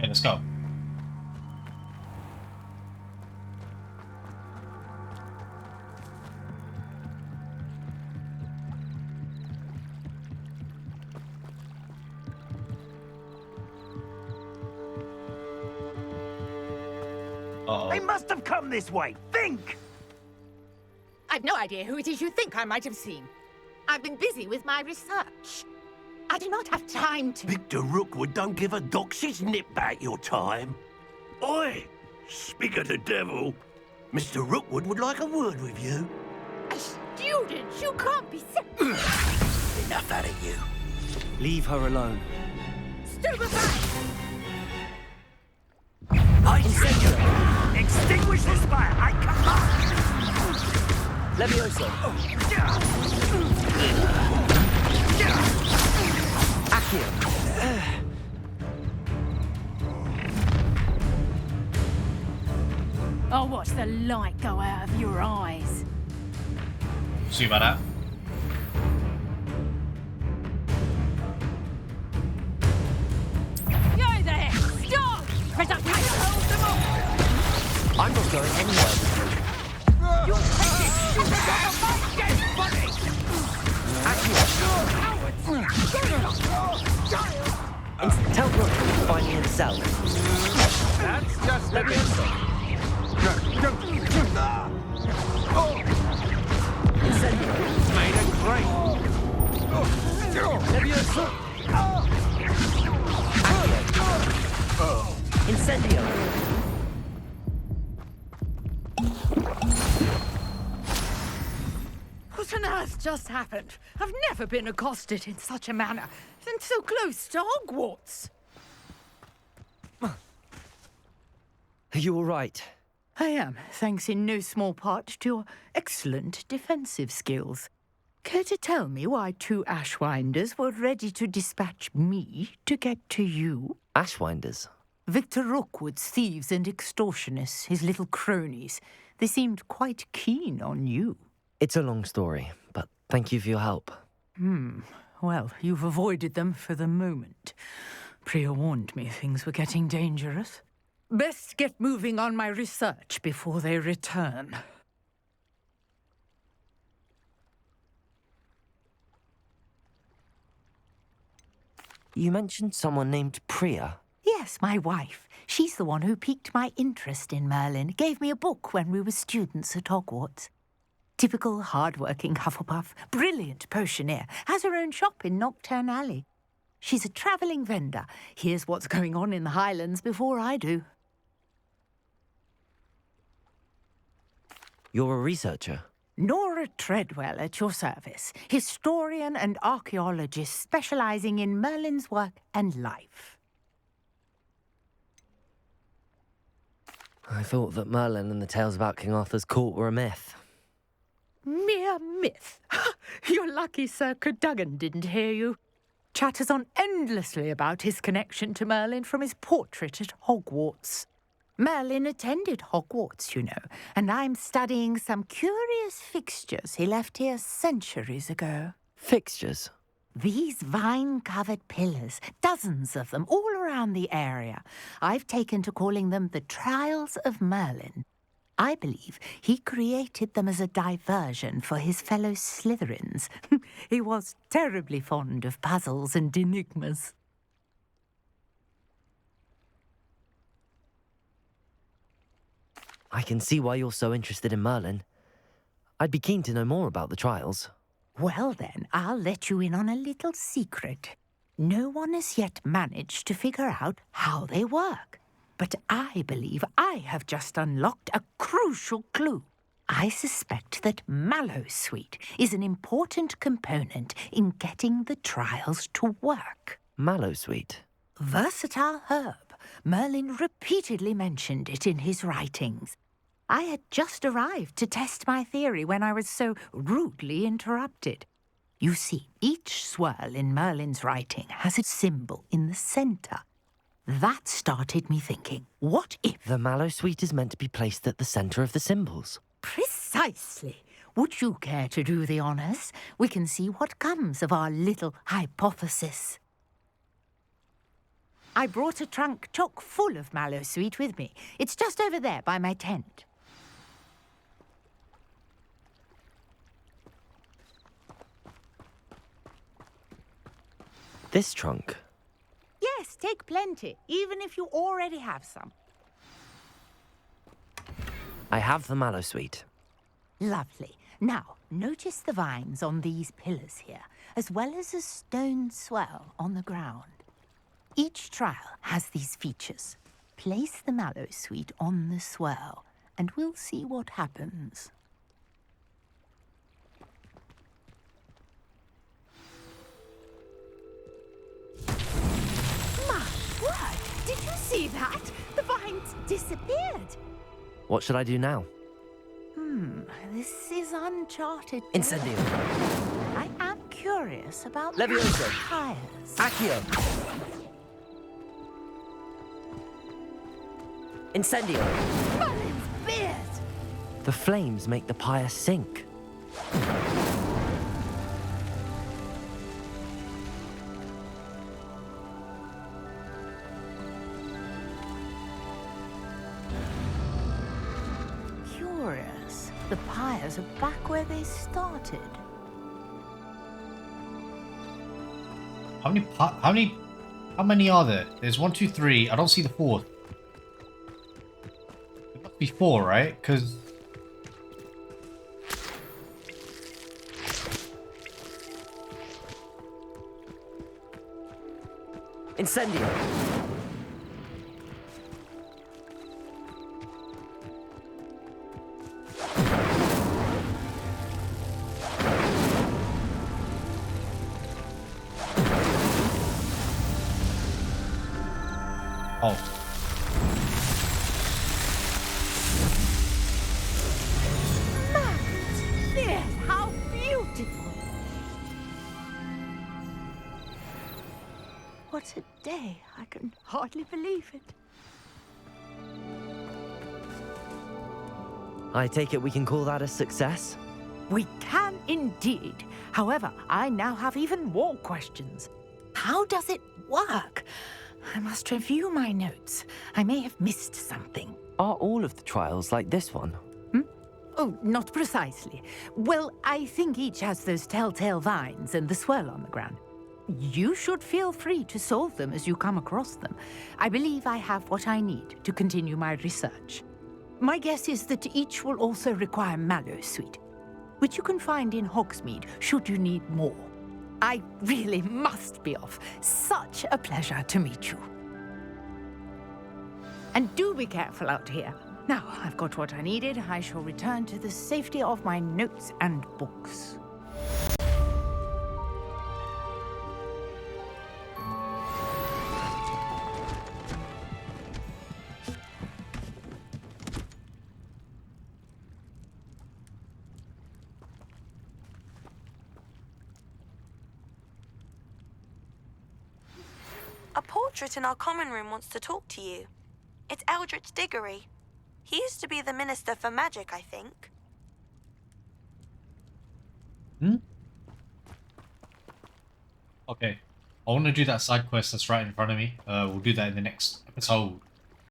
Okay, let's go. They must have come this way. Think! I've no idea who it is you think I might have seen. I've been busy with my research. I do not have time to... Victor Rookwood don't give a doxy's nip back your time. Oi! Speak of the devil. Mr. Rookwood would like a word with you. A student? You can't be so... Enough out of you. Leave her alone. Stupefy! I say, extinguish this fire! I command! Levioso. Accio. I'll watch the light go out of your eyes. See about that? Yo there! Stop! Press up! Hold them off! I'm not going anywhere. You'll take it! You got my dead body! Tell Brooke to find me in the cell. That's just Levioso. Incendio. Made a great. Levioso. Accio. Incendio. What on earth just happened? I've never been accosted in such a manner, and so close to Hogwarts. Are you all right? I am, thanks in no small part to your excellent defensive skills. Care to tell me why two Ashwinders were ready to dispatch me to get to you? Ashwinders? Victor Rookwood's thieves and extortionists, his little cronies. They seemed quite keen on you. It's a long story, but thank you for your help. Well, you've avoided them for the moment. Priya warned me things were getting dangerous. Best get moving on my research before they return. You mentioned someone named Priya. Yes, my wife. She's the one who piqued my interest in Merlin. Gave me a book when we were students at Hogwarts. Typical hard-working Hufflepuff, brilliant potioneer, has her own shop in Nocturne Alley. She's a travelling vendor. Hears what's going on in the Highlands before I do. You're a researcher? Nora Treadwell at your service, historian and archaeologist specialising in Merlin's work and life. I thought that Merlin and the tales about King Arthur's court were a myth. Mere myth. You're lucky Sir Cadogan didn't hear you. Chatters on endlessly about his connection to Merlin from his portrait at Hogwarts. Merlin attended Hogwarts, you know, and I'm studying some curious fixtures he left here centuries ago. Fixtures? These vine-covered pillars, dozens of them, all around the area. I've taken to calling them the Trials of Merlin. I believe he created them as a diversion for his fellow Slytherins. He was terribly fond of puzzles and enigmas. I can see why you're so interested in Merlin. I'd be keen to know more about the trials. Well then, I'll let you in on a little secret. No one has yet managed to figure out how they work. But I believe I have just unlocked a crucial clue. I suspect that Mallowsweet is an important component in getting the trials to work. Mallowsweet? Versatile herb. Merlin repeatedly mentioned it in his writings. I had just arrived to test my theory when I was so rudely interrupted. You see, each swirl in Merlin's writing has a symbol in the centre. That started me thinking, what if... The Mallowsweet is meant to be placed at the centre of the symbols. Precisely. Would you care to do the honours? We can see what comes of our little hypothesis. I brought a trunk chock full of mallow sweet with me. It's just over there by my tent. This trunk? Yes, take plenty, even if you already have some. I have the mallow sweet. Lovely. Now, notice the vines on these pillars here, as well as a stone swell on the ground. Each trial has these features. Place the mallow sweet on the swell, and we'll see what happens. My word! Did you see that? The vines disappeared. What should I do now? This is uncharted. Incendio. I am curious about Levioso. tires. Accio. Incendio. Merlin's beard! The flames make the pyre sink. Curious. The pyres are back where they started. How many are there? There's 1, 2, 3. I don't see the fourth. It must be 4, right? Because Incendio. oh, Merlin's beard! How beautiful! What a day! I can hardly believe it. I take it we can call that a success? We can indeed. However, I now have even more questions. How does it work? I must review my notes. I may have missed something. Are all of the trials like this one? Oh, not precisely. Well, I think each has those telltale vines and the swirl on the ground. You should feel free to solve them as you come across them. I believe I have what I need to continue my research. My guess is that each will also require mallow sweet, which you can find in Hogsmeade should you need more. I really must be off. Such a pleasure to meet you. And do be careful out here. Now I've got what I needed, I shall return to the safety of my notes and books. A portrait in our common room wants to talk to you. It's Eldritch Diggory. He used to be the Minister for Magic, I think. okay. I want to do that side quest that's right in front of me. We'll do that in the next episode.